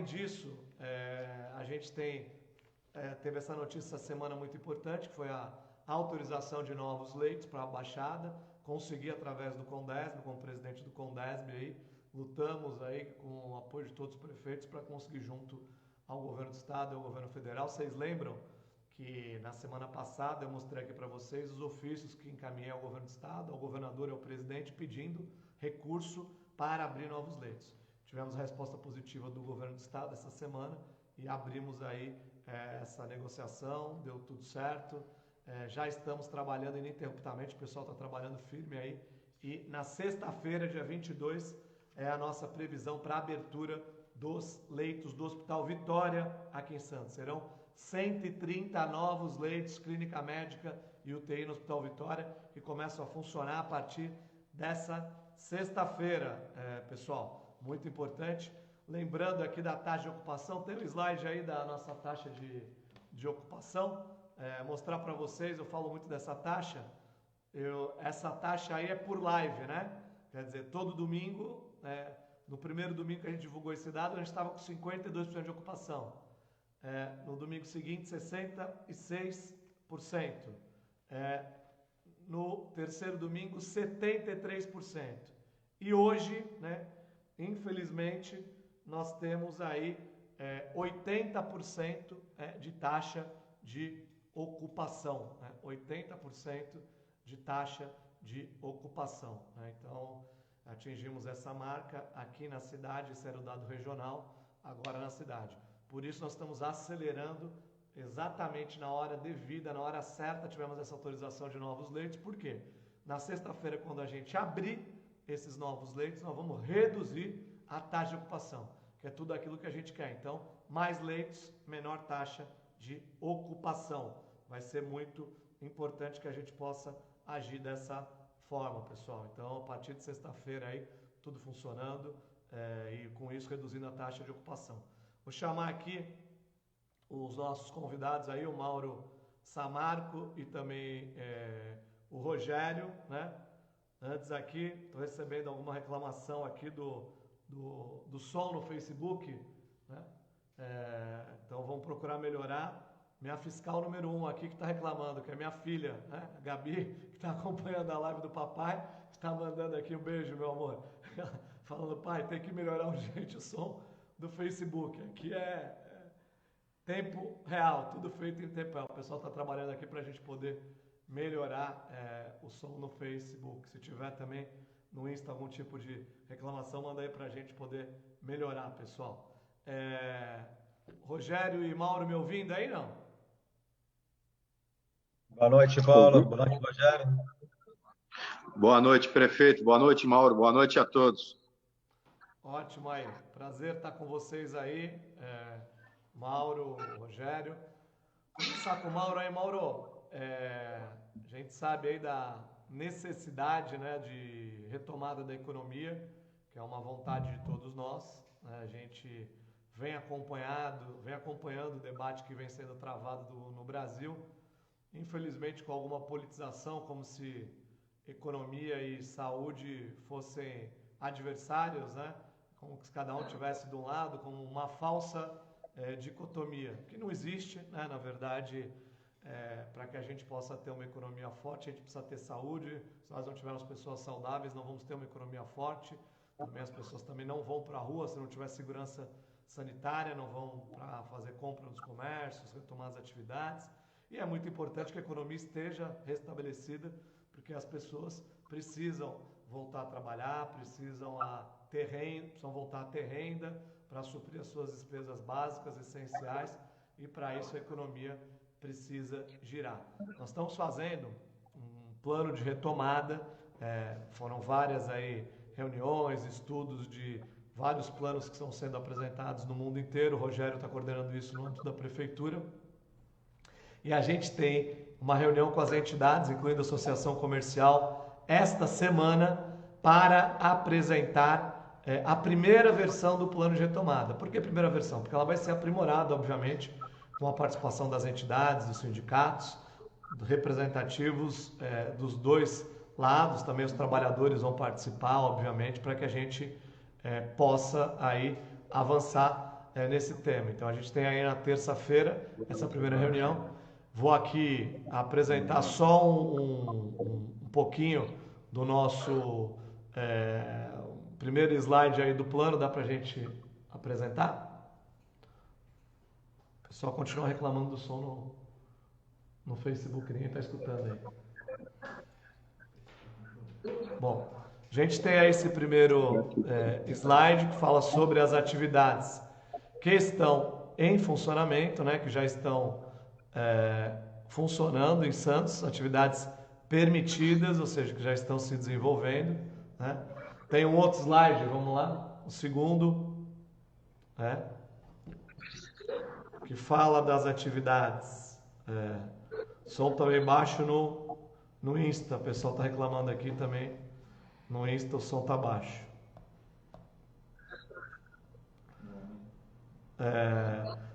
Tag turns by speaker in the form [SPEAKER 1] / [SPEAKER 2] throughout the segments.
[SPEAKER 1] além disso, a gente teve essa notícia essa semana muito importante, que foi a autorização de novos leitos para a Baixada. Consegui através do Condesb, como presidente do Condesb aí, lutamos aí com o apoio de todos os prefeitos para conseguir junto ao governo do estado e ao governo federal. Vocês lembram que na semana passada eu mostrei aqui para vocês os ofícios que encaminhei ao governo do estado, ao governador e ao presidente pedindo recurso para abrir novos leitos. Tivemos a resposta positiva do governo do estado essa semana e abrimos aí essa negociação, deu tudo certo. Já estamos trabalhando ininterruptamente, o pessoal está trabalhando firme aí. E na sexta-feira, dia 22, é a nossa previsão para a abertura dos leitos do Hospital Vitória aqui em Santos. Serão 130 novos leitos, clínica médica e UTI no Hospital Vitória, que começam a funcionar a partir dessa sexta-feira, pessoal. Muito importante. Lembrando aqui da taxa de ocupação, tem um slide aí da nossa taxa de ocupação. Mostrar para vocês, eu falo muito dessa taxa. Essa taxa aí é por live, né? Quer dizer, todo domingo, no primeiro domingo que a gente divulgou esse dado, a gente estava com 52% de ocupação. No domingo seguinte, 66%. No terceiro domingo, 73%. E hoje, né, infelizmente, nós temos aí 80% de taxa de ocupação, né? 80% de taxa de ocupação, né? Então, atingimos essa marca aqui na cidade, esse era o dado regional, agora na cidade. Por isso, nós estamos acelerando exatamente na hora devida, na hora certa, tivemos essa autorização de novos leitos. Por quê? Na sexta-feira, quando a gente abrir esses novos leitos, nós vamos reduzir a taxa de ocupação, que é tudo aquilo que a gente quer. Então, mais leitos, menor taxa de ocupação. Vai ser muito importante que a gente possa agir dessa forma, pessoal. Então, a partir de sexta-feira aí, tudo funcionando e com isso reduzindo a taxa de ocupação. Vou chamar aqui os nossos convidados aí, o Mauro Samarco e também o Rogério, né? Antes aqui, estou recebendo alguma reclamação aqui do som no Facebook, né? Então vamos procurar melhorar. Minha fiscal número 1 aqui que está reclamando, que é minha filha, né? A Gabi, que está acompanhando a live do papai, está mandando aqui um beijo, meu amor. Falando, pai, tem que melhorar urgente o som do Facebook. Aqui é tempo real, tudo feito em tempo real. O pessoal está trabalhando aqui para a gente poder melhorar o som no Facebook. Se tiver também no Insta algum tipo de reclamação, manda aí para a gente poder melhorar, pessoal. Rogério e Mauro me ouvindo aí, não?
[SPEAKER 2] Boa noite, Paulo. Boa noite, Rogério.
[SPEAKER 3] Boa noite, prefeito. Boa noite, Mauro. Boa noite a todos.
[SPEAKER 1] Ótimo aí. Prazer estar com vocês aí. Mauro, Rogério. Vou começar com o Mauro aí. Mauro, a gente sabe aí da necessidade, né, de retomada da economia, que é uma vontade de todos nós, né? A gente vem acompanhando o debate que vem sendo travado no Brasil, infelizmente com alguma politização, como se economia e saúde fossem adversários, né? Como se cada um tivesse de um lado, como uma falsa dicotomia, que não existe, né? Na verdade, para que a gente possa ter uma economia forte, a gente precisa ter saúde. Se nós não tivermos pessoas saudáveis, não vamos ter uma economia forte. Também as pessoas também não vão para a rua se não tiver segurança sanitária, não vão para fazer compra nos comércios, retomar as atividades. E é muito importante que a economia esteja restabelecida, porque as pessoas precisam voltar a trabalhar, precisam voltar a ter renda para suprir as suas despesas básicas, essenciais, e para isso a economia precisa girar. Nós estamos fazendo um plano de retomada, foram várias aí reuniões, estudos de vários planos que estão sendo apresentados no mundo inteiro. O Rogério está coordenando isso no âmbito da prefeitura. E a gente tem uma reunião com as entidades, incluindo a Associação Comercial, esta semana, para apresentar a primeira versão do plano de retomada. Por que a primeira versão? Porque ela vai ser aprimorada, obviamente, com a participação das entidades, dos sindicatos, representativos dos dois lados. Também os trabalhadores vão participar, obviamente, para que a gente possa aí avançar nesse tema. Então a gente tem aí na terça-feira essa primeira reunião. Vou aqui apresentar só um pouquinho do nosso primeiro slide aí do plano. Dá para a gente apresentar? O pessoal continua reclamando do som no Facebook, ninguém está escutando aí. Bom, a gente tem aí esse primeiro slide que fala sobre as atividades que estão em funcionamento, né, que já estão funcionando em Santos, atividades permitidas, ou seja, que já estão se desenvolvendo, né? Tem um outro slide, vamos lá, o segundo, que fala das atividades. O som também baixo no Insta, o pessoal está reclamando aqui também. No Insta o som está baixo.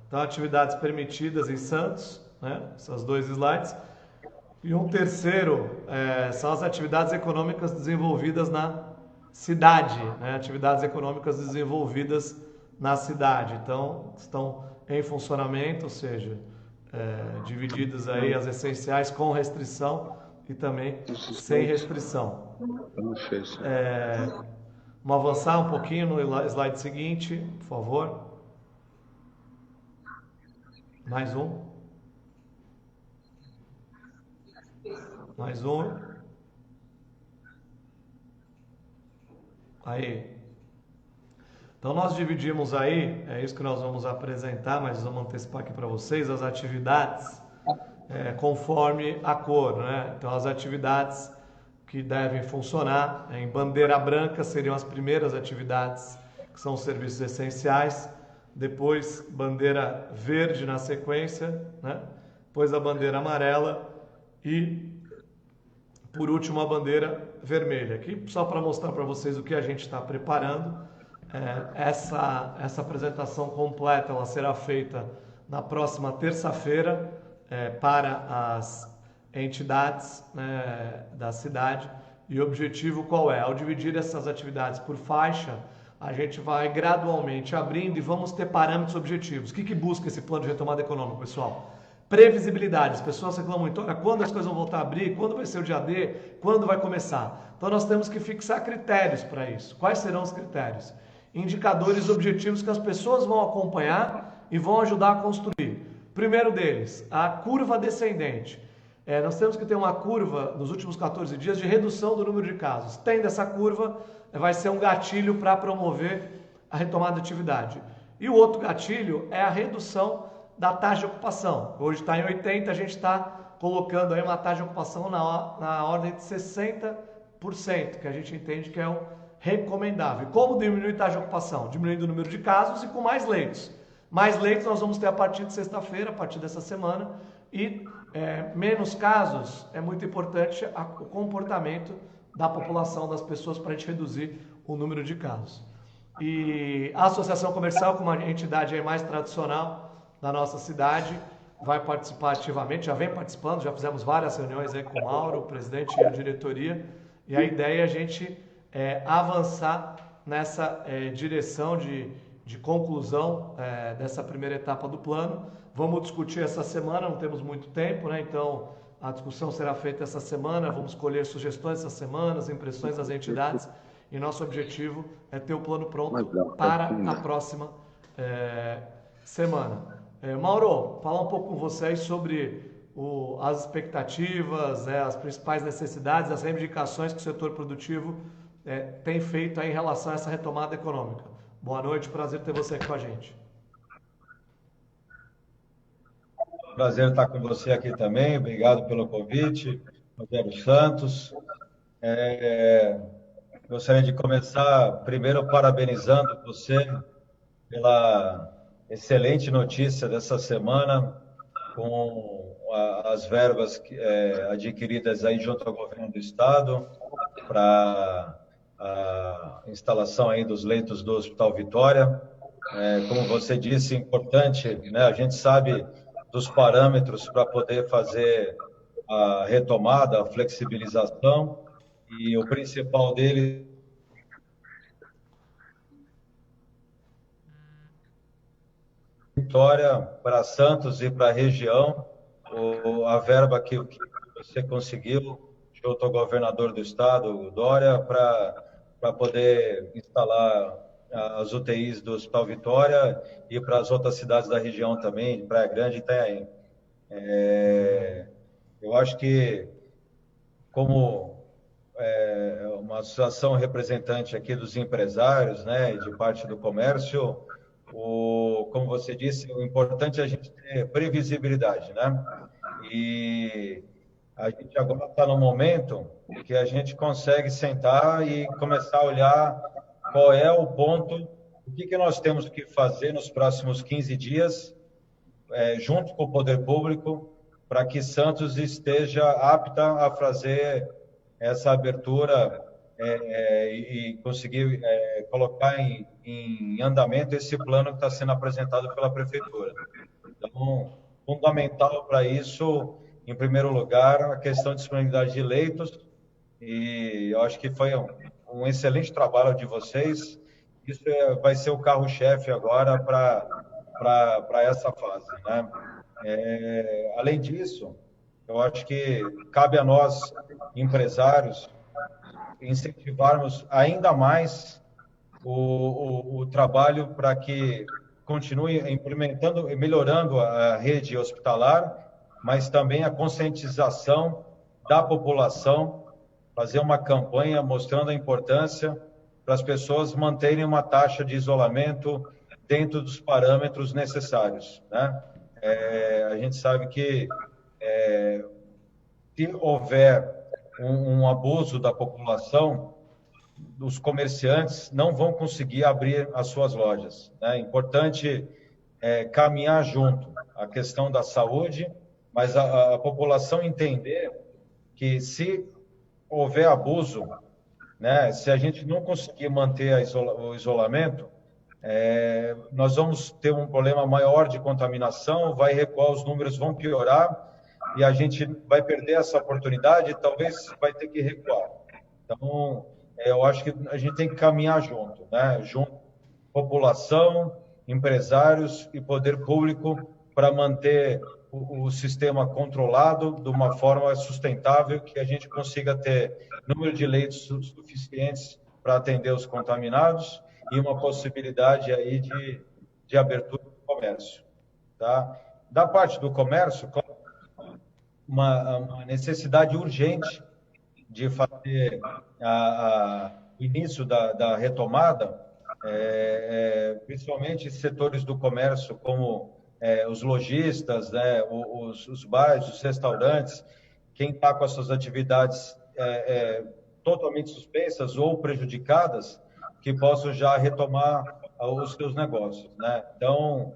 [SPEAKER 1] Então, atividades permitidas em Santos, né? Esses dois slides. E um terceiro são as atividades econômicas desenvolvidas na cidade, né? Atividades econômicas desenvolvidas na cidade. Então, estão em funcionamento, ou seja, divididas aí as essenciais com restrição e também sem restrição. Vamos avançar um pouquinho no slide seguinte, por favor. Mais um. Mais um. Aí. Então nós dividimos aí, é isso que nós vamos apresentar, mas vamos antecipar aqui para vocês, as atividades conforme a cor, né? Então as atividades que devem funcionar em bandeira branca seriam as primeiras atividades, que são os serviços essenciais, depois bandeira verde na sequência, né? Depois a bandeira amarela e por último a bandeira vermelha. Aqui só para mostrar para vocês o que a gente está preparando. Essa apresentação completa ela será feita na próxima terça-feira para as entidades, né, da cidade. E o objetivo qual é? Ao dividir essas atividades por faixa, a gente vai gradualmente abrindo e vamos ter parâmetros objetivos. O que busca esse plano de retomada econômica, pessoal? Previsibilidade. As pessoas reclamam muito, olha, quando as coisas vão voltar a abrir, quando vai ser o dia D, quando vai começar. Então nós temos que fixar critérios para isso. Quais serão os critérios? Indicadores objetivos que as pessoas vão acompanhar e vão ajudar a construir. Primeiro deles, a curva descendente. Nós temos que ter uma curva nos últimos 14 dias de redução do número de casos. Tendo essa curva, vai ser um gatilho para promover a retomada da atividade. E o outro gatilho é a redução da taxa de ocupação. Hoje está em 80%, a gente está colocando aí uma taxa de ocupação na ordem de 60%, que a gente entende que é o recomendável. Como diminuir a taxa de ocupação? Diminuindo o número de casos e com mais leitos. Mais leitos nós vamos ter a partir de sexta-feira, a partir dessa semana, e menos casos é muito importante o comportamento da população, das pessoas, para a gente reduzir o número de casos. E a Associação Comercial, como uma entidade aí mais tradicional da nossa cidade, vai participar ativamente, já vem participando, já fizemos várias reuniões aí com o Mauro, o presidente e a diretoria, e a ideia é a gente avançar nessa direção de conclusão dessa primeira etapa do plano. Vamos discutir essa semana, não temos muito tempo, né? Então a discussão será feita essa semana, vamos colher sugestões essa semana, as impressões das entidades, e nosso objetivo é ter o plano pronto para a próxima semana. Mauro, falar um pouco com vocês sobre as expectativas, as principais necessidades, as reivindicações que o setor produtivo tem feito aí em relação a essa retomada econômica. Boa noite, prazer ter você aqui com a gente.
[SPEAKER 2] Prazer estar com você aqui também, obrigado pelo convite, Rogério Santos. Gostaria de começar primeiro parabenizando você pela excelente notícia dessa semana com as verbas adquiridas aí junto ao governo do estado para a instalação aí dos leitos do Hospital Vitória. Como você disse, importante, né? A gente sabe dos parâmetros para poder fazer a retomada, a flexibilização, e o principal dele Vitória, para Santos e para a região, a verba que você conseguiu junto ao governador do estado, o Dória, para poder instalar as UTIs do Hospital Vitória e para as outras cidades da região também, Praia Grande e Itanhaém. Eu acho que, como uma associação representante aqui dos empresários, né, e de parte do comércio, como você disse, o importante é a gente ter previsibilidade, né? E a gente agora está no momento que a gente consegue sentar e começar a olhar qual é o ponto, o que nós temos que fazer nos próximos 15 dias, junto com o poder público, para que Santos esteja apta a fazer essa abertura e conseguir colocar em andamento esse plano que está sendo apresentado pela Prefeitura. Então, fundamental para isso, em primeiro lugar, a questão de disponibilidade de leitos, e eu acho que foi um excelente trabalho de vocês. Isso vai ser o carro-chefe agora para essa fase, né? Além disso, eu acho que cabe a nós, empresários, incentivarmos ainda mais o trabalho para que continue implementando e melhorando a rede hospitalar, mas também a conscientização da população, fazer uma campanha mostrando a importância para as pessoas manterem uma taxa de isolamento dentro dos parâmetros necessários, né? A gente sabe que se houver um abuso da população, os comerciantes não vão conseguir abrir as suas lojas, né? É importante caminhar junto a questão da saúde, mas a população entender que se houver abuso, né, se a gente não conseguir manter o isolamento, nós vamos ter um problema maior de contaminação, vai recuar, os números vão piorar e a gente vai perder essa oportunidade e talvez vai ter que recuar. Então, eu acho que a gente tem que caminhar junto, né? Junto, população, empresários e poder público, para manter o sistema controlado de uma forma sustentável, que a gente consiga ter número de leitos suficientes para atender os contaminados e uma possibilidade aí de abertura do comércio, tá? Da parte do comércio, uma necessidade urgente de fazer o início da retomada, principalmente setores do comércio, como os lojistas, né, os bares, os restaurantes, quem está com as suas atividades totalmente suspensas ou prejudicadas, que possam já retomar os seus negócios, né? Então,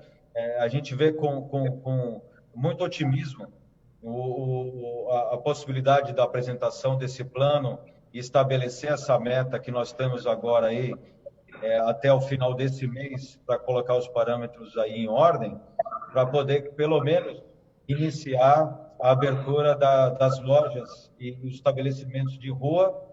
[SPEAKER 2] a gente vê com muito otimismo a possibilidade da apresentação desse plano e estabelecer essa meta que nós temos agora aí, até o final desse mês, para colocar os parâmetros aí em ordem, para poder, pelo menos, iniciar a abertura das lojas e dos estabelecimentos de rua,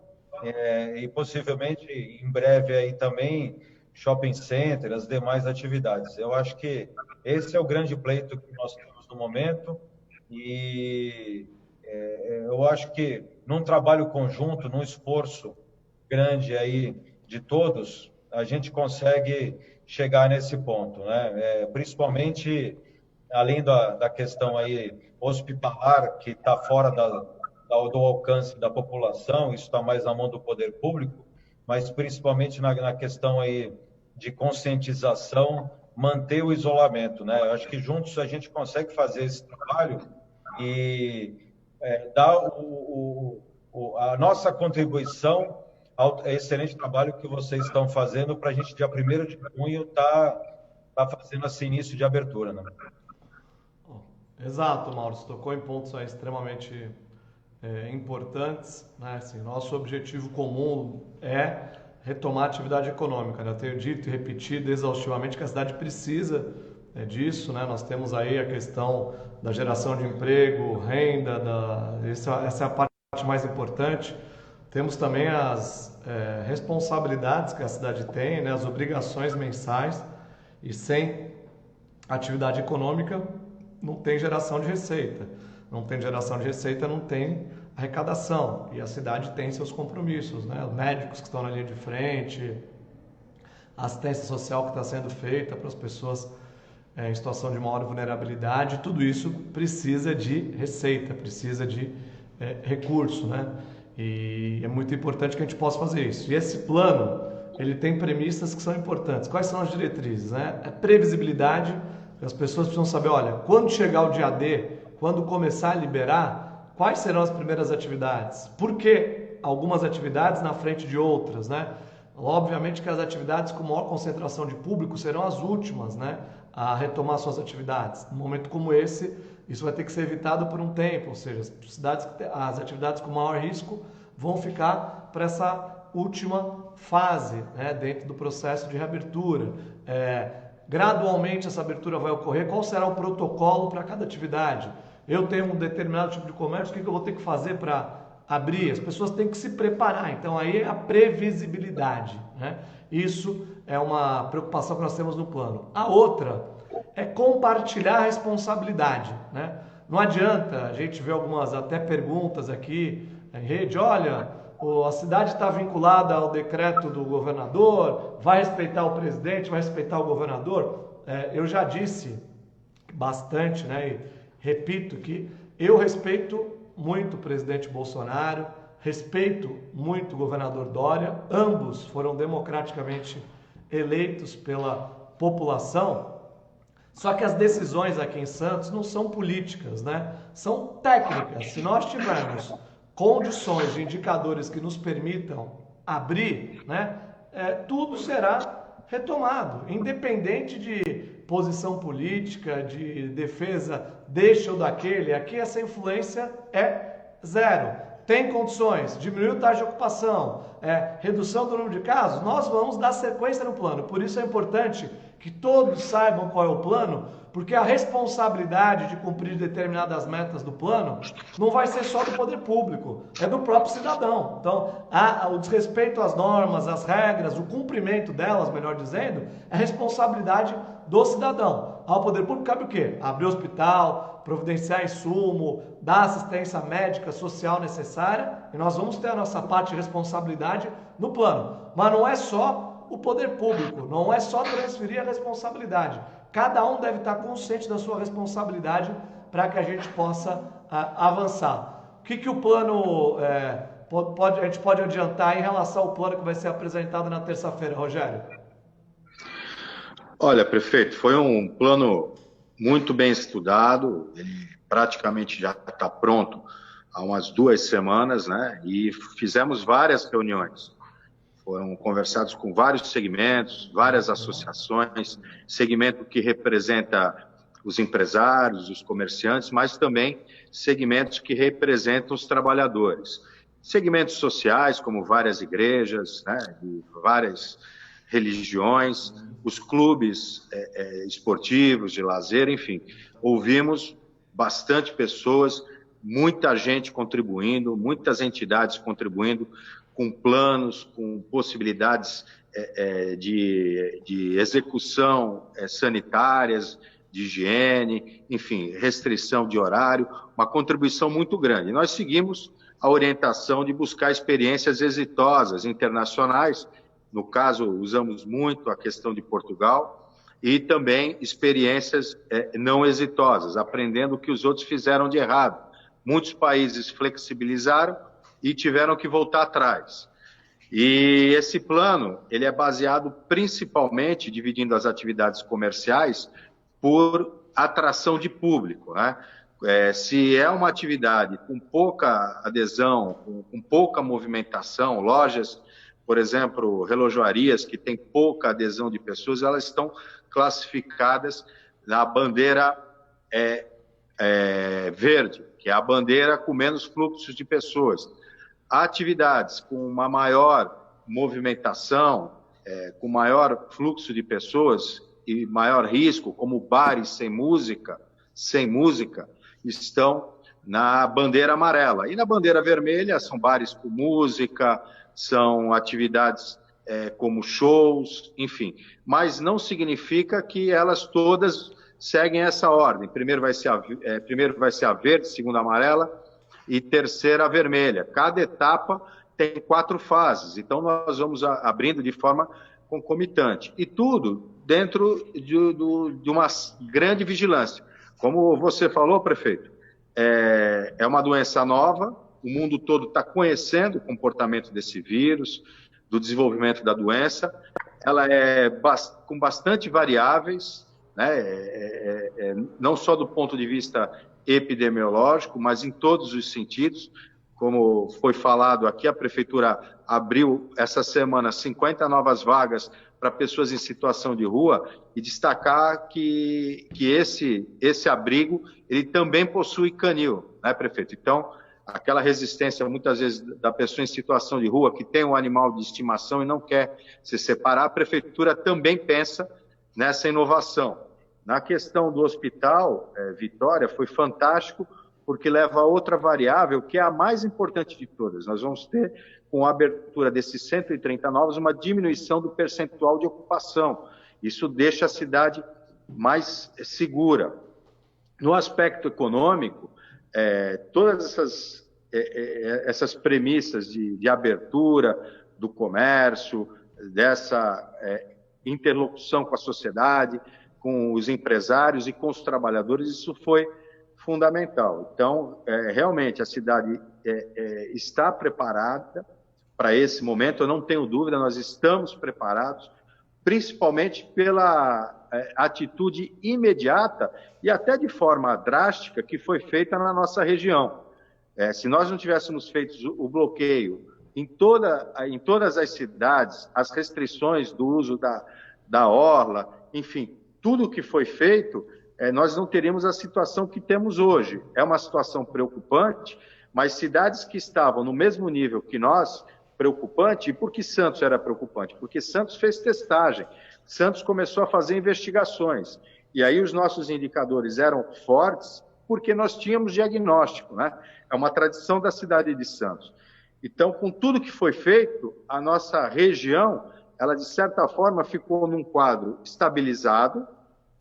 [SPEAKER 2] e possivelmente, em breve, aí também, shopping center, as demais atividades. Eu acho que esse é o grande pleito que nós temos no momento, e eu acho que num trabalho conjunto, num esforço grande aí de todos, a gente consegue chegar nesse ponto, né? Principalmente, além da questão aí hospitalar, que está fora do alcance da população, isso está mais na mão do poder público, mas principalmente na questão aí de conscientização, manter o isolamento, né? Eu acho que juntos a gente consegue fazer esse trabalho e dar a nossa contribuição ao excelente trabalho que vocês estão fazendo para a gente, dia 1º de junho, tá fazendo esse início de abertura, né?
[SPEAKER 1] Exato, Mauro, você tocou em pontos aí extremamente importantes, né? Assim, nosso objetivo comum é retomar a atividade econômica, né? Eu tenho dito e repetido exaustivamente que a cidade precisa disso, né? Nós temos aí a questão da geração de emprego, renda, essa é a parte mais importante. Temos também as responsabilidades que a cidade tem, né? As obrigações mensais, e sem atividade econômica não tem geração de receita. Não tem geração de receita, não tem arrecadação. E a cidade tem seus compromissos, né? Os médicos que estão na linha de frente, a assistência social que está sendo feita para as pessoas em situação de maior vulnerabilidade, tudo isso precisa de receita, precisa de recurso, né? E é muito importante que a gente possa fazer isso. E esse plano, ele tem premissas que são importantes. Quais são as diretrizes, né? É previsibilidade, as pessoas precisam saber, olha, quando chegar o dia D, quando começar a liberar, quais serão as primeiras atividades? Por que algumas atividades na frente de outras, né? Obviamente que as atividades com maior concentração de público serão as últimas, né, a retomar suas atividades. Num momento como esse, isso vai ter que ser evitado por um tempo, ou seja, as atividades com maior risco vão ficar para essa última fase, né, dentro do processo de reabertura. Gradualmente essa abertura vai ocorrer, qual será o protocolo para cada atividade? Eu tenho um determinado tipo de comércio, o que eu vou ter que fazer para abrir? As pessoas têm que se preparar, então aí é a previsibilidade, né? Isso é uma preocupação que nós temos no plano. A outra é compartilhar a responsabilidade, né? Não adianta, a gente ver algumas até perguntas aqui em rede, olha, a cidade está vinculada ao decreto do governador, vai respeitar o presidente, vai respeitar o governador. Eu já disse bastante, né, e repito que eu respeito muito o presidente Bolsonaro, respeito muito o governador Dória, ambos foram democraticamente eleitos pela população, só que as decisões aqui em Santos não são políticas, né? São técnicas. Se nós tivermos condições de indicadores que nos permitam abrir, né, tudo será retomado, independente de posição política, de defesa deste ou daquele. Aqui essa influência é zero. Tem condições, diminuir a taxa de ocupação, redução do número de casos, nós vamos dar sequência no plano. Por isso é importante que todos saibam qual é o plano, porque a responsabilidade de cumprir determinadas metas do plano não vai ser só do poder público, é do próprio cidadão. Então, o desrespeito às normas, às regras, o cumprimento delas, melhor dizendo, é responsabilidade do cidadão. Ao poder público cabe o quê? Abrir hospital, providenciar insumo, dar assistência médica, social necessária, e nós vamos ter a nossa parte de responsabilidade no plano. Mas não é só o poder público, não é só transferir a responsabilidade. Cada um deve estar consciente da sua responsabilidade para que a gente possa avançar. O que o plano a gente pode adiantar em relação ao plano que vai ser apresentado na terça-feira, Rogério?
[SPEAKER 3] Olha, prefeito, foi um plano muito bem estudado, ele praticamente já está pronto há umas 2 semanas, né? E fizemos várias reuniões. Foram conversados com vários segmentos, várias associações, segmento que representa os empresários, os comerciantes, mas também segmentos que representam os trabalhadores. Segmentos sociais, como várias igrejas, né, de várias religiões, os clubes esportivos, de lazer, enfim. Ouvimos bastante pessoas, muita gente contribuindo, muitas entidades contribuindo, com planos, com possibilidades de execução sanitárias, de higiene, enfim, restrição de horário, uma contribuição muito grande. Nós seguimos a orientação de buscar experiências exitosas internacionais, no caso, usamos muito a questão de Portugal, e também experiências não exitosas, aprendendo o que os outros fizeram de errado. Muitos países flexibilizaram e tiveram que voltar atrás. E esse plano, ele é baseado principalmente, dividindo as atividades comerciais, por atração de público, né? Se é uma atividade com pouca adesão, com pouca movimentação, lojas, por exemplo, relojoarias que têm pouca adesão de pessoas, elas estão classificadas na bandeira verde, que é a bandeira com menos fluxo de pessoas. Atividades com uma maior movimentação, com maior fluxo de pessoas e maior risco, como bares sem música, estão na bandeira amarela. E na bandeira vermelha são bares com música, são atividades como shows, enfim. Mas não significa que elas todas seguem essa ordem. Primeiro vai ser a verde, segunda a amarela e terceira a vermelha. Cada etapa tem 4 fases, então nós vamos abrindo de forma concomitante. E tudo dentro de uma grande vigilância. Como você falou, prefeito, é uma doença nova, o mundo todo está conhecendo o comportamento desse vírus, do desenvolvimento da doença, ela é com bastante variáveis, né? Não só do ponto de vista epidemiológico, mas em todos os sentidos. Como foi falado aqui, a Prefeitura abriu essa semana 50 novas vagas para pessoas em situação de rua e destacar que esse abrigo ele também possui canil, né, prefeito? Então, aquela resistência muitas vezes da pessoa em situação de rua que tem um animal de estimação e não quer se separar, a Prefeitura também pensa nessa inovação. Na questão do hospital, Vitória, foi fantástico, porque leva a outra variável, que é a mais importante de todas. Nós vamos ter, com a abertura desses 130 novos, uma diminuição do percentual de ocupação. Isso deixa a cidade mais segura. No aspecto econômico, todas essas premissas de abertura do comércio, dessa interlocução com a sociedade, com os empresários e com os trabalhadores, isso foi fundamental. Então, realmente, a cidade está preparada para esse momento, eu não tenho dúvida, nós estamos preparados, principalmente pela atitude imediata e até de forma drástica que foi feita na nossa região. Se nós não tivéssemos feito o bloqueio em todas as cidades, as restrições do uso da orla, enfim, tudo que foi feito, nós não teríamos a situação que temos hoje. É uma situação preocupante, mas cidades que estavam no mesmo nível que nós, preocupante. E por que Santos era preocupante? Porque Santos fez testagem, Santos começou a fazer investigações. E aí os nossos indicadores eram fortes porque nós tínhamos diagnóstico, né? É uma tradição da cidade de Santos. Então, com tudo que foi feito, a nossa região, ela de certa forma ficou num quadro estabilizado,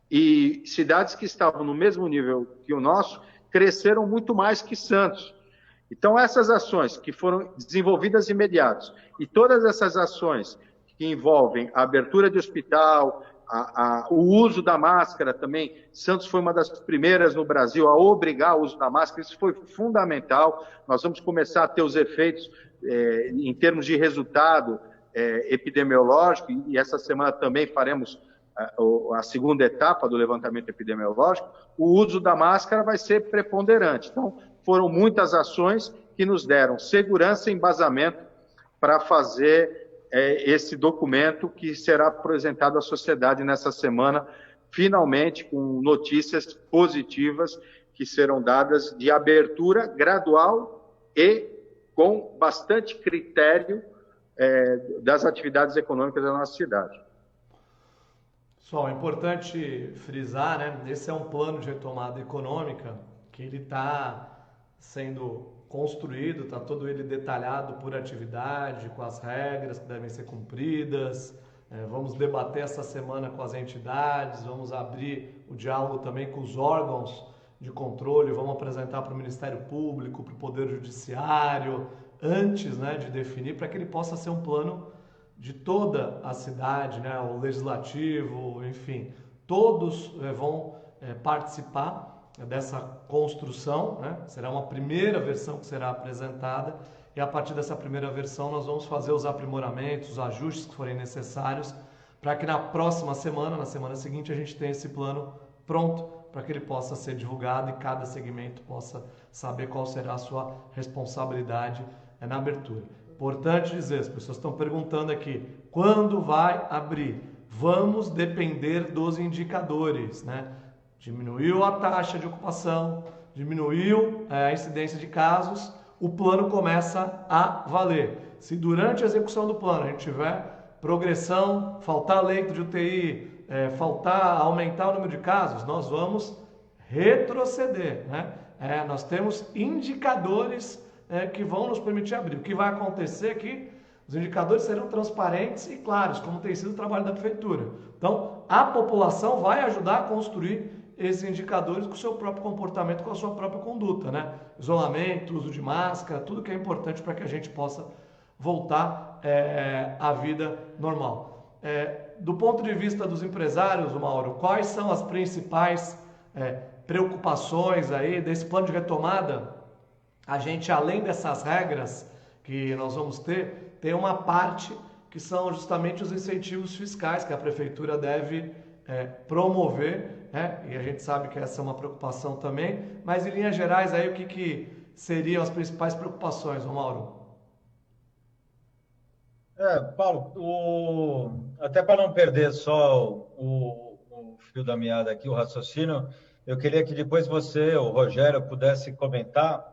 [SPEAKER 3] e cidades que estavam no mesmo nível que o nosso cresceram muito mais que Santos. Então, essas ações que foram desenvolvidas imediatas e todas essas ações que envolvem a abertura de hospital, o uso da máscara também, Santos foi uma das primeiras no Brasil a obrigar o uso da máscara, isso foi fundamental. Nós vamos começar a ter os efeitos em termos de resultado epidemiológico, e essa semana também faremos a segunda etapa do levantamento epidemiológico. O uso da máscara vai ser preponderante. Então, foram muitas ações que nos deram segurança e embasamento para fazer esse documento que será apresentado à sociedade nessa semana, finalmente com notícias positivas que serão dadas de abertura gradual e com bastante critério das atividades econômicas da nossa cidade.
[SPEAKER 1] Pessoal, é importante frisar, né? Esse é um plano de retomada econômica que ele está sendo construído, está todo ele detalhado por atividade, com as regras que devem ser cumpridas. Vamos debater essa semana com as entidades, vamos abrir o diálogo também com os órgãos de controle, vamos apresentar para o Ministério Público, para o Poder Judiciário, antes, né, de definir, para que ele possa ser um plano de toda a cidade, né, o legislativo, enfim, todos vão participar dessa construção, né? Será uma primeira versão que será apresentada, e a partir dessa primeira versão nós vamos fazer os aprimoramentos, os ajustes que forem necessários, para que na próxima semana, na semana seguinte, a gente tenha esse plano pronto, para que ele possa ser divulgado e cada segmento possa saber qual será a sua responsabilidade na abertura. Importante dizer, as pessoas estão perguntando aqui, quando vai abrir? Vamos depender dos indicadores, né? Diminuiu a taxa de ocupação, diminuiu a incidência de casos, o plano começa a valer. Se durante a execução do plano a gente tiver progressão, faltar leito de UTI, aumentar o número de casos, nós vamos retroceder, né? Nós temos indicadores que vão nos permitir abrir. O que vai acontecer é que os indicadores serão transparentes e claros, como tem sido o trabalho da Prefeitura. Então, a população vai ajudar a construir esses indicadores com o seu próprio comportamento, com a sua própria conduta, né? Isolamento, uso de máscara, tudo que é importante para que a gente possa voltar à vida normal. Do ponto de vista dos empresários, Mauro, quais são as principais preocupações aí desse plano de retomada? A gente, além dessas regras que nós vamos ter, tem uma parte que são justamente os incentivos fiscais que a prefeitura deve promover, né? E a gente sabe que essa é uma preocupação também, mas em linhas gerais aí o que seriam as principais preocupações, Mauro?
[SPEAKER 2] Paulo, até para não perder só o fio da meada aqui, o raciocínio, eu queria que depois você, o Rogério, pudesse comentar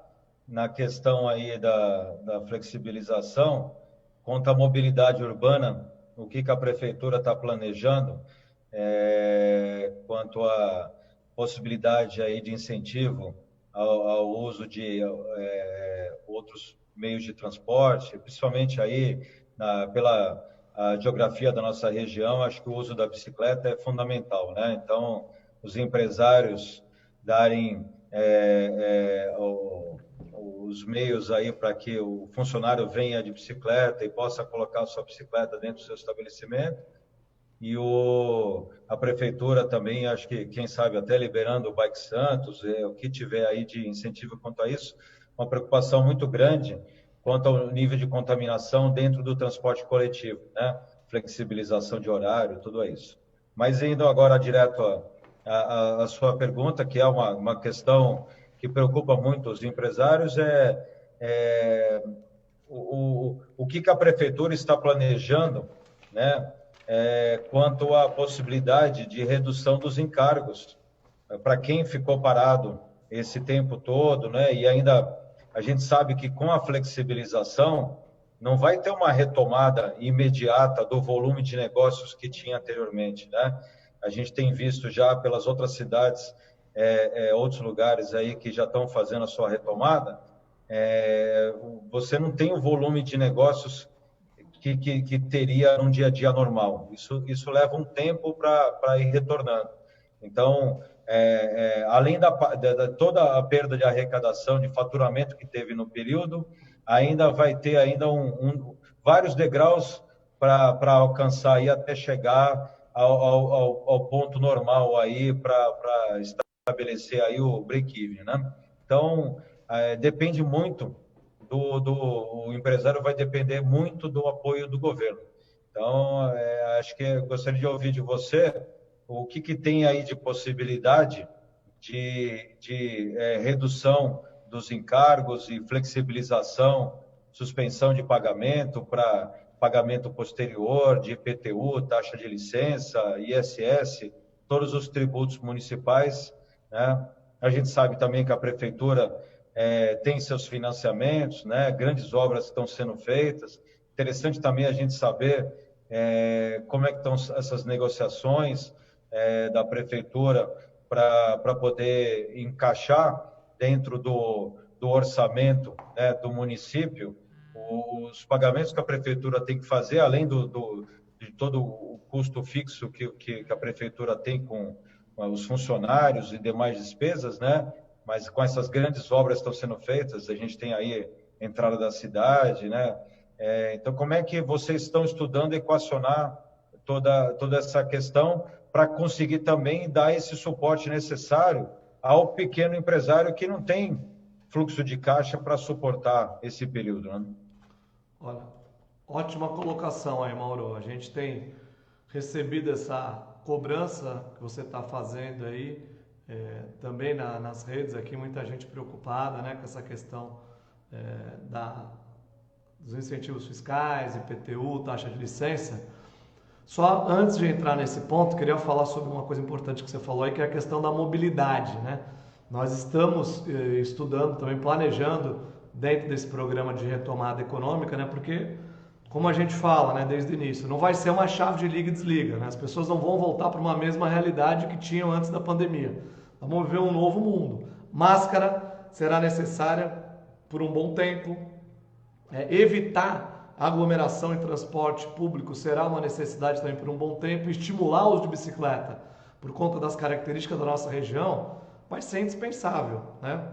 [SPEAKER 2] na questão aí da flexibilização quanto à mobilidade urbana, o que a prefeitura está planejando, quanto à possibilidade aí de incentivo ao uso de outros meios de transporte, principalmente aí pela a geografia da nossa região, acho que o uso da bicicleta é fundamental, né? Então, os empresários darem os meios aí para que o funcionário venha de bicicleta e possa colocar a sua bicicleta dentro do seu estabelecimento. E a prefeitura também, acho que, quem sabe, até liberando o Bike Santos, o que tiver aí de incentivo quanto a isso, uma preocupação muito grande quanto ao nível de contaminação dentro do transporte coletivo, né? Flexibilização de horário, tudo isso. Mas indo agora direto à sua pergunta, que é uma questão que preocupa muito os empresários, o que a prefeitura está planejando, né? Quanto à possibilidade de redução dos encargos para quem ficou parado esse tempo todo, né? E ainda a gente sabe que com a flexibilização não vai ter uma retomada imediata do volume de negócios que tinha anteriormente, né? A gente tem visto já pelas outras cidades, outros lugares aí que já estão fazendo a sua retomada, você não tem o volume de negócios que teria num dia a dia normal. Isso leva um tempo para ir retornando. Então, além da toda a perda de arrecadação, de faturamento que teve no período, ainda vai ter vários degraus para alcançar aí até chegar ao ponto normal aí para estabelecer aí o break-even, né? Então, depende muito o empresário vai depender muito do apoio do governo. Então, acho que eu gostaria de ouvir de você o que tem aí de possibilidade de redução dos encargos e flexibilização, suspensão de pagamento para pagamento posterior de IPTU, taxa de licença, ISS, todos os tributos municipais, né? A gente sabe também que a prefeitura tem seus financiamentos, né? Grandes obras estão sendo feitas. Interessante também a gente saber como é que estão essas negociações da prefeitura para poder encaixar dentro do orçamento, né, do município os pagamentos que a prefeitura tem que fazer, além de todo o custo fixo que a prefeitura tem com os funcionários e demais despesas, né? Mas com essas grandes obras que estão sendo feitas, a gente tem aí a entrada da cidade, né? Então, como é que vocês estão estudando equacionar toda essa questão para conseguir também dar esse suporte necessário ao pequeno empresário que não tem fluxo de caixa para suportar esse período, né?
[SPEAKER 1] Olha, ótima colocação aí, Mauro. A gente tem recebido essa cobrança que você está fazendo aí, também nas redes aqui, muita gente preocupada, né, com essa questão dos incentivos fiscais, IPTU, taxa de licença. Só antes de entrar nesse ponto, queria falar sobre uma coisa importante que você falou aí, que é a questão da mobilidade, né? Nós estamos estudando, também planejando, dentro desse programa de retomada econômica, né? Porque, como a gente fala, né, desde o início, não vai ser uma chave de liga e desliga, né? As pessoas não vão voltar para uma mesma realidade que tinham antes da pandemia. Vamos viver um novo mundo. Máscara será necessária por um bom tempo. Evitar a aglomeração em transporte público será uma necessidade também por um bom tempo. Estimular o uso de bicicleta por conta das características da nossa região, vai ser indispensável, né?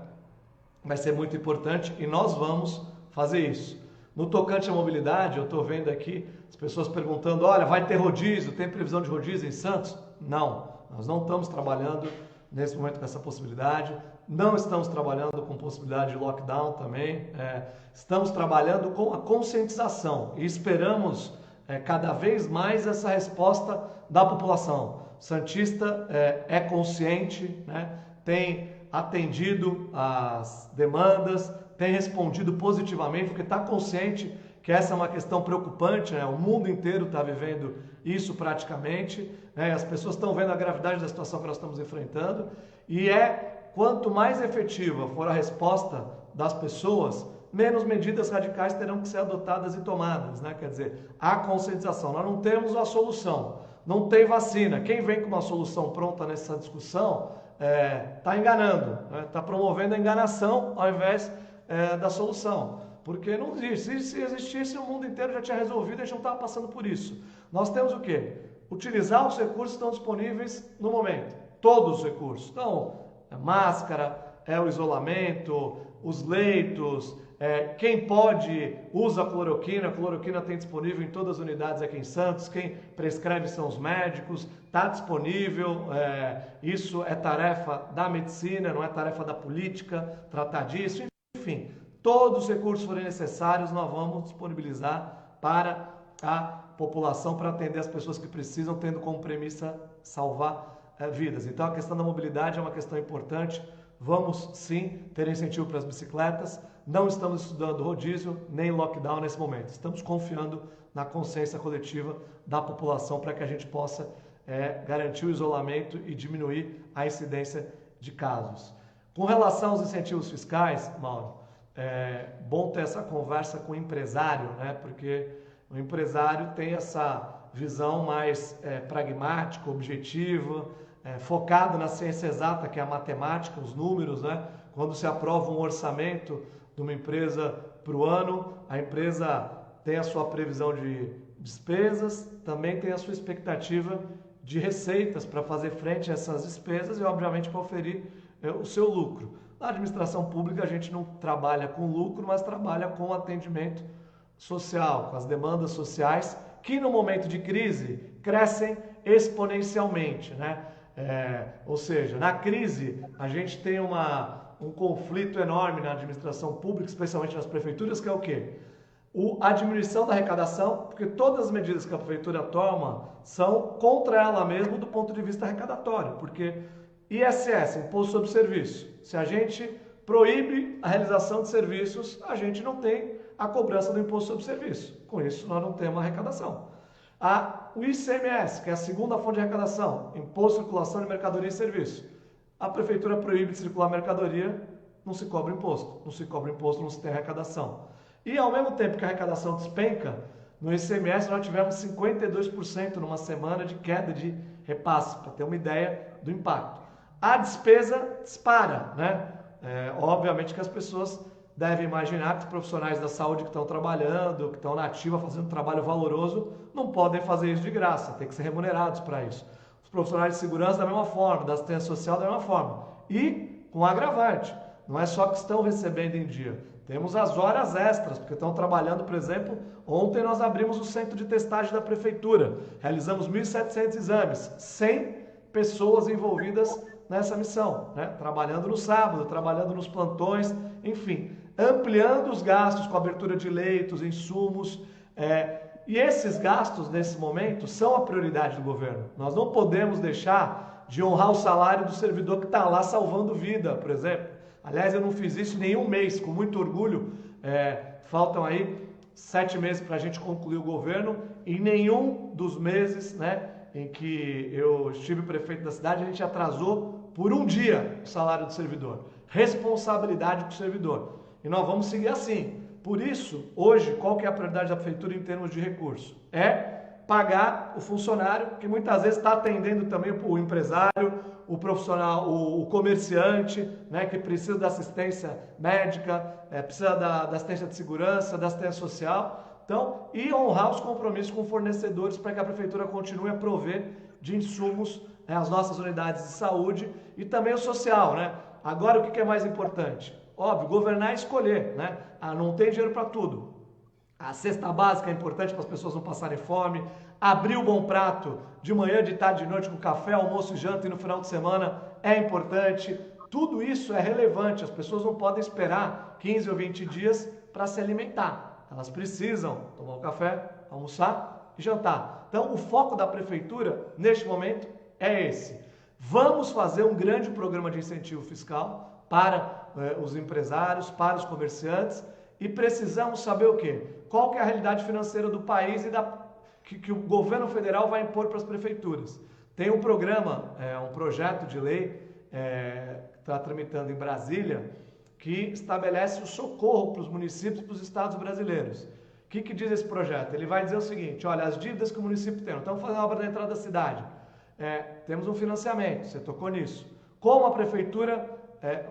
[SPEAKER 1] Vai ser muito importante e nós vamos fazer isso. No tocante à mobilidade, eu estou vendo aqui as pessoas perguntando, olha, vai ter rodízio, tem previsão de rodízio em Santos? Não, nós não estamos trabalhando nesse momento com essa possibilidade, não estamos trabalhando com possibilidade de lockdown também, estamos trabalhando com a conscientização e esperamos cada vez mais essa resposta da população. O santista é consciente, né? Tem atendido as demandas, tem respondido positivamente, porque está consciente que essa é uma questão preocupante, né? O mundo inteiro está vivendo isso praticamente, né? As pessoas estão vendo a gravidade da situação que nós estamos enfrentando e quanto mais efetiva for a resposta das pessoas, menos medidas radicais terão que ser adotadas e tomadas, né? Quer dizer, a conscientização. Nós não temos a solução, não tem vacina. Quem vem com uma solução pronta nessa discussão está enganando, está promovendo a enganação ao invés da solução. Porque não existe. Se existisse, o mundo inteiro já tinha resolvido e a gente não estava passando por isso. Nós temos o quê? Utilizar os recursos que estão disponíveis no momento. Todos os recursos. Então, máscara, o isolamento, os leitos, quem pode usa a cloroquina tem disponível em todas as unidades aqui em Santos, quem prescreve são os médicos, está disponível, isso é tarefa da medicina, não é tarefa da política tratar disso, enfim, todos os recursos forem necessários nós vamos disponibilizar para a população, para atender as pessoas que precisam, tendo como premissa salvar vidas. Então a questão da mobilidade é uma questão importante. Vamos sim ter incentivo para as bicicletas, não estamos estudando rodízio nem lockdown nesse momento, estamos confiando na consciência coletiva da população para que a gente possa garantir o isolamento e diminuir a incidência de casos. Com relação aos incentivos fiscais, Mauro, é bom ter essa conversa com o empresário, né? Porque o empresário tem essa visão mais pragmática, objetiva, focado na ciência exata, que é a matemática, os números, né? Quando se aprova um orçamento de uma empresa para o ano, a empresa tem a sua previsão de despesas, também tem a sua expectativa de receitas para fazer frente a essas despesas e, obviamente, para oferir o seu lucro. Na administração pública, a gente não trabalha com lucro, mas trabalha com atendimento social, com as demandas sociais, que no momento de crise crescem exponencialmente, né? Ou seja, na crise a gente tem um conflito enorme na administração pública, especialmente nas prefeituras, que é o quê? A diminuição da arrecadação, porque todas as medidas que a prefeitura toma são contra ela mesma do ponto de vista arrecadatório, porque ISS, Imposto sobre Serviço, se a gente proíbe a realização de serviços, a gente não tem a cobrança do Imposto sobre Serviço. Com isso, nós não temos arrecadação. O ICMS, que é a segunda fonte de arrecadação, Imposto de Circulação de Mercadoria e Serviço. A prefeitura proíbe de circular mercadoria, não se cobra imposto. Não se cobra imposto, não se tem arrecadação. E ao mesmo tempo que a arrecadação despenca, no ICMS nós tivemos 52% numa semana de queda de repasse, para ter uma ideia do impacto. A despesa dispara, né? Obviamente que as pessoas devem imaginar que os profissionais da saúde que estão trabalhando, que estão na ativa, fazendo um trabalho valoroso, não podem fazer isso de graça, tem que ser remunerados para isso. Os profissionais de segurança da mesma forma, da assistência social da mesma forma. E com agravante, não é só que estão recebendo em dia, temos as horas extras, porque estão trabalhando, por exemplo, ontem nós abrimos o centro de testagem da prefeitura, realizamos 1.700 exames, 100 pessoas envolvidas nessa missão, né? Trabalhando no sábado, trabalhando nos plantões, enfim, ampliando os gastos com abertura de leitos, insumos, e esses gastos nesse momento são a prioridade do governo. Nós não podemos deixar de honrar o salário do servidor que está lá salvando vida, por exemplo. Aliás, eu não fiz isso nenhum mês, com muito orgulho, faltam aí 7 meses para a gente concluir o governo, e nenhum dos meses, né, em que eu estive prefeito da cidade, a gente atrasou por um dia o salário do servidor. Responsabilidade com o servidor. E nós vamos seguir assim. Por isso, hoje, qual que é a prioridade da prefeitura em termos de recurso? Pagar o funcionário, que muitas vezes está atendendo também o empresário, o profissional, o comerciante, né, que precisa da assistência médica, precisa da assistência de segurança, da assistência social. Então, e honrar os compromissos com fornecedores para que a prefeitura continue a prover de insumos né, as nossas unidades de saúde e também o social, né? Agora, o que é mais importante? Óbvio, governar é escolher, né? Não tem dinheiro para tudo. A cesta básica é importante para as pessoas não passarem fome. Abrir o Bom Prato de manhã, de tarde, de noite com café, almoço e janta e no final de semana é importante. Tudo isso é relevante. As pessoas não podem esperar 15 ou 20 dias para se alimentar. Elas precisam tomar um café, almoçar e jantar. Então, o foco da prefeitura, neste momento, é esse. Vamos fazer um grande programa de incentivo fiscal para os empresários, para os comerciantes, e precisamos saber o quê? Qual que é a realidade financeira do país e que o governo federal vai impor para as prefeituras. Tem um programa, um projeto de lei que está tramitando em Brasília, que estabelece o socorro para os municípios e para os estados brasileiros. O que diz esse projeto? Ele vai dizer o seguinte: olha, as dívidas que o município tem, estamos fazendo a obra da entrada da cidade, temos um financiamento, você tocou nisso. Como a prefeitura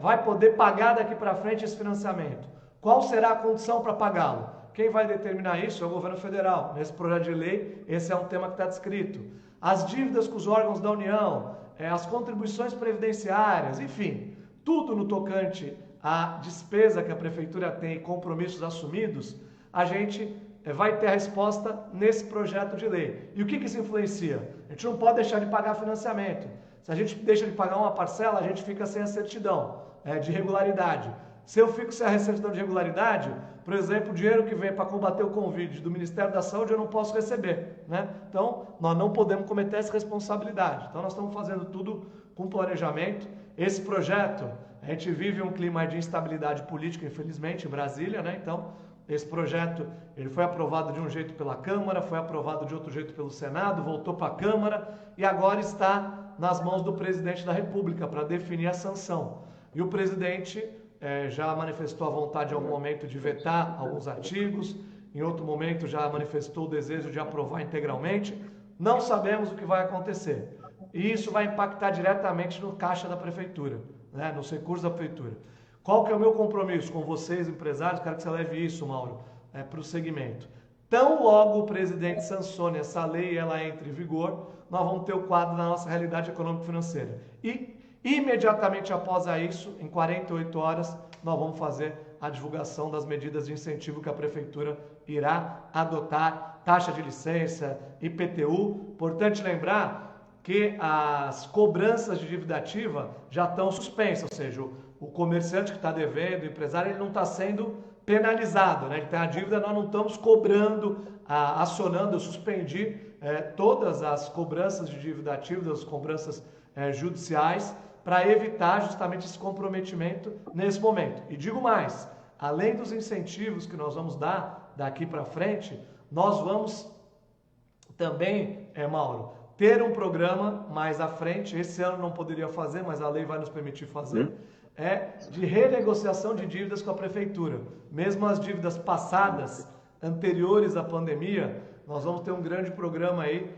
[SPEAKER 1] vai poder pagar daqui para frente esse financiamento? Qual será a condição para pagá-lo? Quem vai determinar isso é o governo federal. Nesse projeto de lei, esse é um tema que está descrito. As dívidas com os órgãos da União, as contribuições previdenciárias, enfim, tudo no tocante à despesa que a prefeitura tem e compromissos assumidos, a gente vai ter a resposta nesse projeto de lei. E o que isso influencia? A gente não pode deixar de pagar financiamento. Se a gente deixa de pagar uma parcela, a gente fica sem a certidão de regularidade. Se eu fico sem a certidão de regularidade, por exemplo, o dinheiro que vem para combater o Covid do Ministério da Saúde eu não posso receber, né? Então, nós não podemos cometer essa responsabilidade. Então, nós estamos fazendo tudo com planejamento. Esse projeto, a gente vive um clima de instabilidade política, infelizmente, em Brasília, né? Então, esse projeto, ele foi aprovado de um jeito pela Câmara, foi aprovado de outro jeito pelo Senado, voltou para a Câmara e agora está nas mãos do presidente da República para definir a sanção. E o presidente já manifestou a vontade em algum momento de vetar alguns artigos, em outro momento já manifestou o desejo de aprovar integralmente. Não sabemos o que vai acontecer. E isso vai impactar diretamente no caixa da prefeitura, né, nos recursos da prefeitura. Qual que é o meu compromisso com vocês, empresários? Quero que você leve isso, Mauro, para o segmento. Tão logo o presidente sancione essa lei e ela entre em vigor, nós vamos ter o quadro da nossa realidade econômico-financeira. E imediatamente após isso, em 48 horas, nós vamos fazer a divulgação das medidas de incentivo que a prefeitura irá adotar, taxa de licença, IPTU. Importante lembrar que as cobranças de dívida ativa já estão suspensas, ou seja, o comerciante que está devendo, o empresário, ele não está sendo penalizado, né? Ele tem a dívida, nós não estamos cobrando, acionando, eu suspendi todas as cobranças de dívida ativa, as cobranças judiciais, para evitar justamente esse comprometimento nesse momento. E digo mais, além dos incentivos que nós vamos dar daqui para frente, nós vamos também, Mauro, ter um programa mais à frente, esse ano não poderia fazer, mas a lei vai nos permitir fazer, de renegociação de dívidas com a prefeitura. Mesmo as dívidas passadas, anteriores à pandemia, nós vamos ter um grande programa aí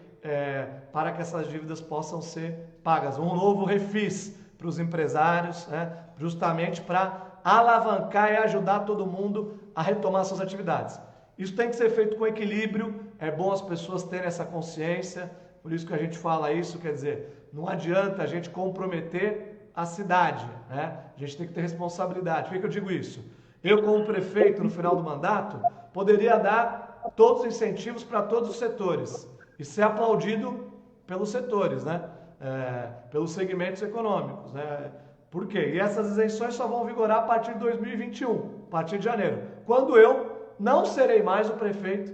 [SPEAKER 1] para que essas dívidas possam ser pagas. Um novo refis para os empresários, justamente para alavancar e ajudar todo mundo a retomar suas atividades. Isso tem que ser feito com equilíbrio, é bom as pessoas terem essa consciência, por isso que a gente fala isso, quer dizer, não adianta a gente comprometer a cidade, né? A gente tem que ter responsabilidade. Por que eu digo isso? Eu, como prefeito, no final do mandato, poderia dar todos os incentivos para todos os setores e ser aplaudido pelos setores, né? Pelos segmentos econômicos, né? Por quê? E essas isenções só vão vigorar a partir de 2021, a partir de janeiro, quando eu não serei mais o prefeito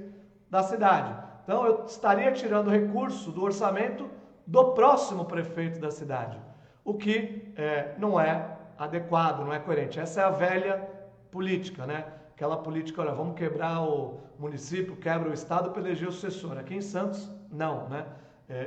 [SPEAKER 1] da cidade. Então, eu estaria tirando recurso do orçamento do próximo prefeito da cidade, o que não é adequado, não é coerente. Essa é a velha política, né? Aquela política, olha, vamos quebrar o município, quebra o estado para eleger o sucessor. Aqui em Santos, não, né?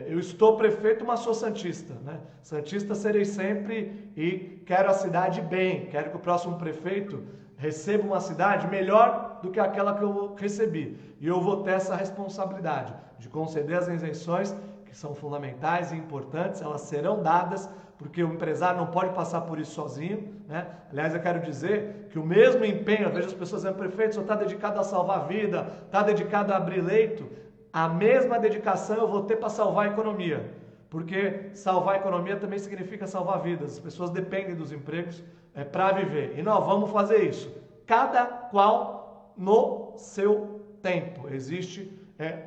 [SPEAKER 1] Eu estou prefeito, mas sou santista, né? Santista serei sempre e quero a cidade bem, quero que o próximo prefeito receba uma cidade melhor do que aquela que eu recebi. E eu vou ter essa responsabilidade de conceder as isenções, que são fundamentais e importantes, elas serão dadas, porque o empresário não pode passar por isso sozinho, né? Aliás, eu quero dizer que o mesmo empenho, eu vejo as pessoas dizendo, prefeito, só está dedicado a salvar a vida, está dedicado a abrir leito, a mesma dedicação eu vou ter para salvar a economia. porque salvar a economia também significa salvar vidas. As pessoas dependem dos empregos para viver. E nós vamos fazer isso, cada qual no seu tempo. Existe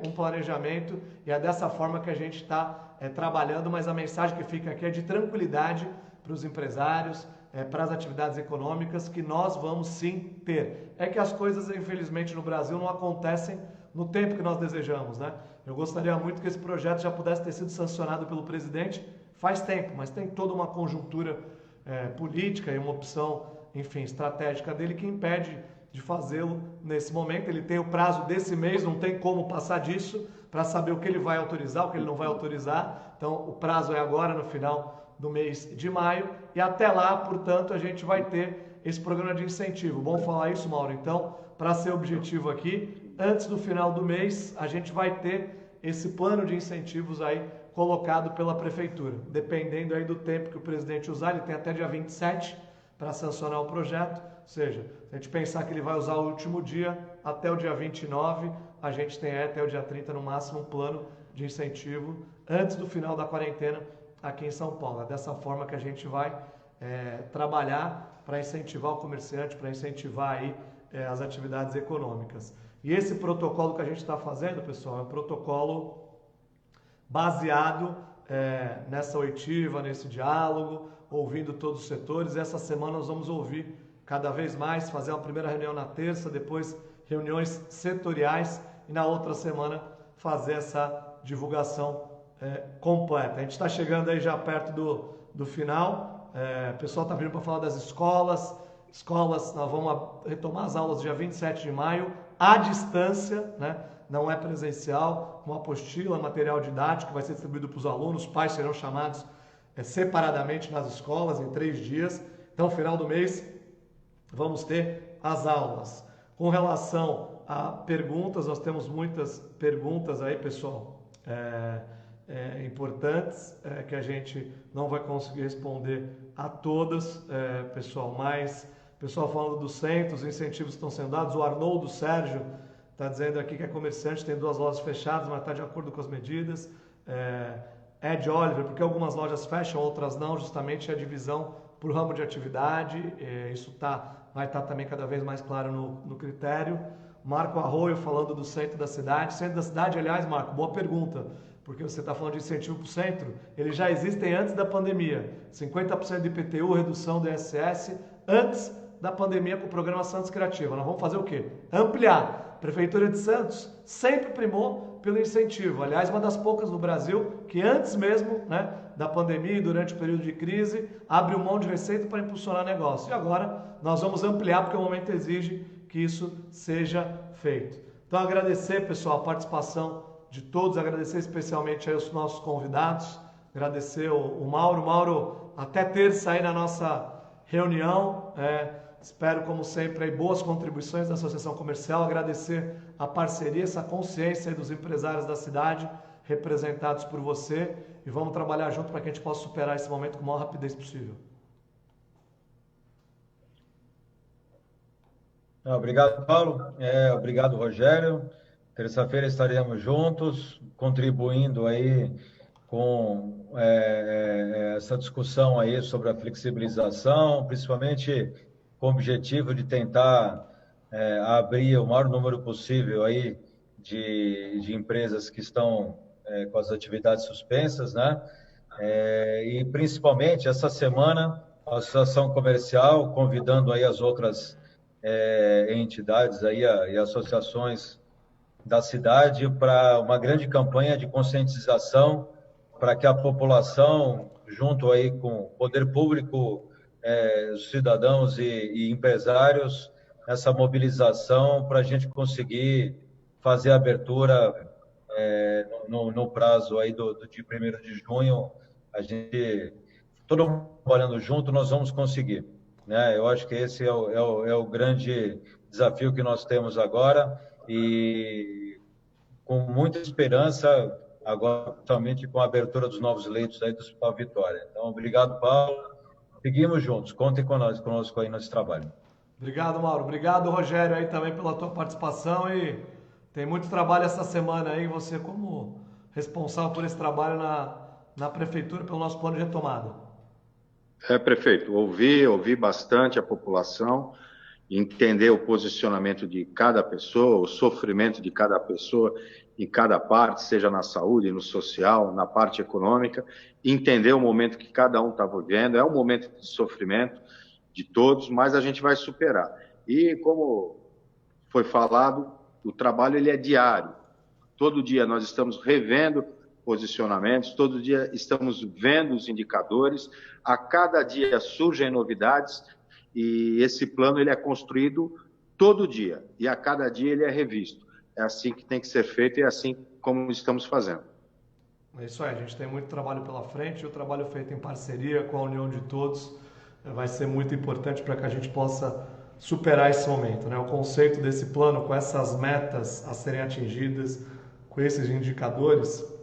[SPEAKER 1] um planejamento e é dessa forma que a gente está trabalhando, mas a mensagem que fica aqui é de tranquilidade para os empresários, para as atividades econômicas, que nós vamos sim ter. É que as coisas, infelizmente, no Brasil não acontecem no tempo que nós desejamos, né? Eu gostaria muito que esse projeto já pudesse ter sido sancionado pelo presidente faz tempo, mas tem toda uma conjuntura política e uma opção, enfim, estratégica dele que impede de fazê-lo nesse momento. Ele tem o prazo desse mês, não tem como passar disso, para saber o que ele vai autorizar, o que ele não vai autorizar. Então, o prazo é agora, no final do mês de maio, e até lá, portanto, a gente vai ter esse programa de incentivo. Bom falar isso, Mauro. Então, para ser objetivo aqui, antes do final do mês, a gente vai ter esse plano de incentivos aí colocado pela prefeitura. Dependendo aí do tempo que o presidente usar, ele tem até dia 27 para sancionar o projeto. Ou seja, se a gente pensar que ele vai usar o último dia, até o dia 29, a gente tem até o dia 30 no máximo um plano de incentivo antes do final da quarentena aqui em São Paulo. É dessa forma que a gente vai trabalhar para incentivar o comerciante, para incentivar aí as atividades econômicas. E esse protocolo que a gente está fazendo, pessoal, é um protocolo baseado nessa oitiva, nesse diálogo, ouvindo todos os setores. Essa semana nós vamos ouvir cada vez mais, fazer uma primeira reunião na terça, depois reuniões setoriais e na outra semana fazer essa divulgação completa. A gente está chegando aí já perto do final, o pessoal está vindo para falar das escolas, nós vamos retomar as aulas dia 27 de maio, à distância, né? Não é presencial, com apostila, material didático que vai ser distribuído para os alunos, os pais serão chamados separadamente nas escolas em 3 dias. Então, no final do mês, vamos ter as aulas. Com relação a perguntas, nós temos muitas perguntas aí, pessoal, importantes, que a gente não vai conseguir responder a todas, pessoal, mas pessoal falando dos centros, os incentivos estão sendo dados. O Arnoldo Sérgio está dizendo aqui que é comerciante, tem 2 lojas fechadas, mas está de acordo com as medidas. Ed Oliver, porque algumas lojas fecham, outras não, justamente a divisão por ramo de atividade, isso vai estar também cada vez mais claro no critério. Marco Arroio falando do centro da cidade. Centro da cidade, aliás, Marco, boa pergunta, porque você está falando de incentivo para o centro, eles já existem antes da pandemia. 50% de IPTU, redução do ISS, antes da pandemia com o programa Santos Criativa. Nós vamos fazer o quê? Ampliar. A Prefeitura de Santos sempre primou pelo incentivo. Aliás, uma das poucas no Brasil que antes mesmo, né, da pandemia e durante o período de crise, abriu mão de receita para impulsionar negócio. E agora nós vamos ampliar porque o momento exige que isso seja feito. Então, agradecer, pessoal, a participação de todos, agradecer especialmente aí os nossos convidados, agradecer o Mauro. Mauro, até terça aí na nossa reunião. Espero, como sempre, aí, boas contribuições da Associação Comercial, agradecer a parceria, essa consciência aí dos empresários da cidade, representados por você, e vamos trabalhar junto para que a gente possa superar esse momento com a maior rapidez possível.
[SPEAKER 2] Obrigado, Paulo. Obrigado, Rogério. Terça-feira estaremos juntos, contribuindo aí com essa discussão aí sobre a flexibilização, principalmente com o objetivo de tentar abrir o maior número possível aí de empresas que estão com as atividades suspensas, né? E principalmente essa semana a Associação Comercial convidando aí as outras entidades aí e associações da cidade para uma grande campanha de conscientização para que a população, junto aí com o poder público, os cidadãos e empresários, essa mobilização para a gente conseguir fazer a abertura no prazo aí de 1º de junho. A gente, todo mundo trabalhando junto, nós vamos conseguir, né? Eu acho que esse é o grande desafio que nós temos agora, e com muita esperança agora, principalmente com a abertura dos novos leitos aí do Hospital Vitória. Então, obrigado, Paulo. Seguimos juntos. Contem conosco aí nesse trabalho.
[SPEAKER 1] Obrigado, Mauro. Obrigado, Rogério, aí também pela tua participação, e tem muito trabalho essa semana aí, você como responsável por esse trabalho na prefeitura pelo nosso plano de retomada.
[SPEAKER 3] Prefeito, ouvi bastante a população, entender o posicionamento de cada pessoa, o sofrimento de cada pessoa em cada parte, seja na saúde, no social, na parte econômica, entender o momento que cada um está vivendo. É um momento de sofrimento de todos, mas a gente vai superar. E como foi falado, o trabalho ele é diário. Todo dia nós estamos revendo posicionamentos, todo dia estamos vendo os indicadores, a cada dia surgem novidades e esse plano ele é construído todo dia e a cada dia ele é revisto. É assim que tem que ser feito e é assim como estamos fazendo.
[SPEAKER 1] É isso aí, a gente tem muito trabalho pela frente e o trabalho feito em parceria com a união de todos vai ser muito importante para que a gente possa superar esse momento, né? O conceito desse plano, com essas metas a serem atingidas, com esses indicadores,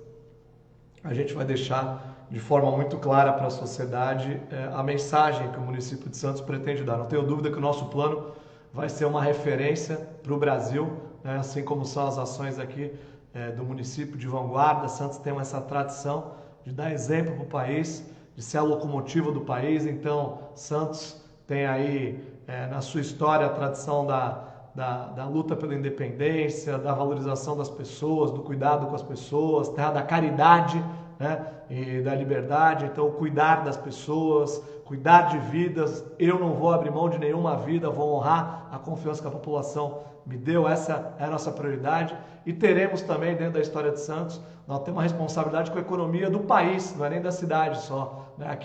[SPEAKER 1] a gente vai deixar de forma muito clara para a sociedade a mensagem que o município de Santos pretende dar. Não tenho dúvida que o nosso plano vai ser uma referência para o Brasil, né? Assim como são as ações aqui do município de vanguarda. Santos tem essa tradição de dar exemplo para o país, de ser a locomotiva do país. Então, Santos tem aí na sua história a tradição da luta pela independência, da valorização das pessoas, do cuidado com as pessoas, terra da caridade, né? E da liberdade. Então, cuidar das pessoas, cuidar de vidas. Eu não vou abrir mão de nenhuma vida, vou honrar a confiança que a população me deu. Essa é a nossa prioridade. E teremos também, dentro da história de Santos, nós temos uma responsabilidade com a economia do país, não é nem da cidade só, né?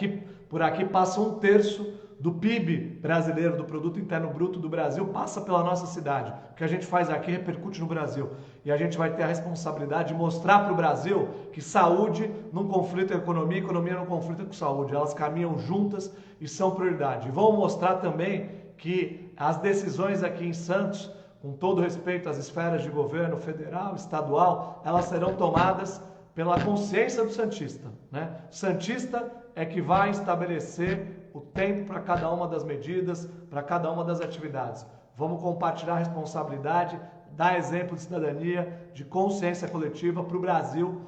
[SPEAKER 1] Por aqui passa 1/3 do PIB brasileiro, do Produto Interno Bruto do Brasil, passa pela nossa cidade. O que a gente faz aqui repercute no Brasil. E a gente vai ter a responsabilidade de mostrar para o Brasil que saúde não conflita com economia, economia não conflita com saúde. Elas caminham juntas e são prioridade. E vamos mostrar também que as decisões aqui em Santos, com todo respeito às esferas de governo federal, estadual, elas serão tomadas pela consciência do santista, né? O santista é que vai estabelecer o tempo para cada uma das medidas, para cada uma das atividades. Vamos compartilhar a responsabilidade, dar exemplo de cidadania, de consciência coletiva para o Brasil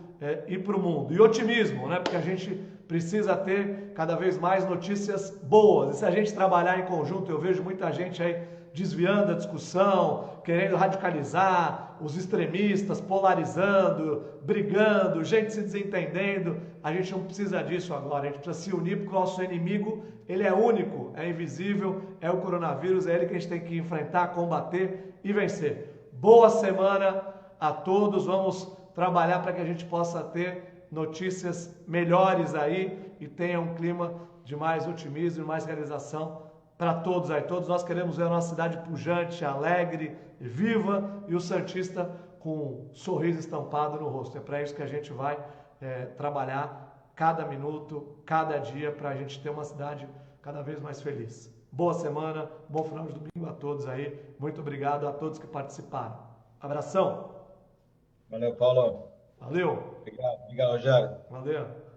[SPEAKER 1] e para o mundo. E otimismo, né? Porque a gente precisa ter cada vez mais notícias boas. E se a gente trabalhar em conjunto, eu vejo muita gente aí desviando a discussão, querendo radicalizar, os extremistas polarizando, brigando, gente se desentendendo. A gente não precisa disso agora, a gente precisa se unir porque o nosso inimigo, ele é único, é invisível, é o coronavírus, é ele que a gente tem que enfrentar, combater e vencer. Boa semana a todos, vamos trabalhar para que a gente possa ter notícias melhores aí e tenha um clima de mais otimismo e mais realização para todos aí. Todos nós queremos ver a nossa cidade pujante, alegre, viva e o santista com um sorriso estampado no rosto. É para isso que a gente vai trabalhar cada minuto, cada dia, para a gente ter uma cidade cada vez mais feliz. Boa semana, bom final de domingo a todos aí. Muito obrigado a todos que participaram. Abração.
[SPEAKER 2] Valeu, Paulo.
[SPEAKER 1] Valeu.
[SPEAKER 2] Obrigado, Rogério.
[SPEAKER 1] Valeu.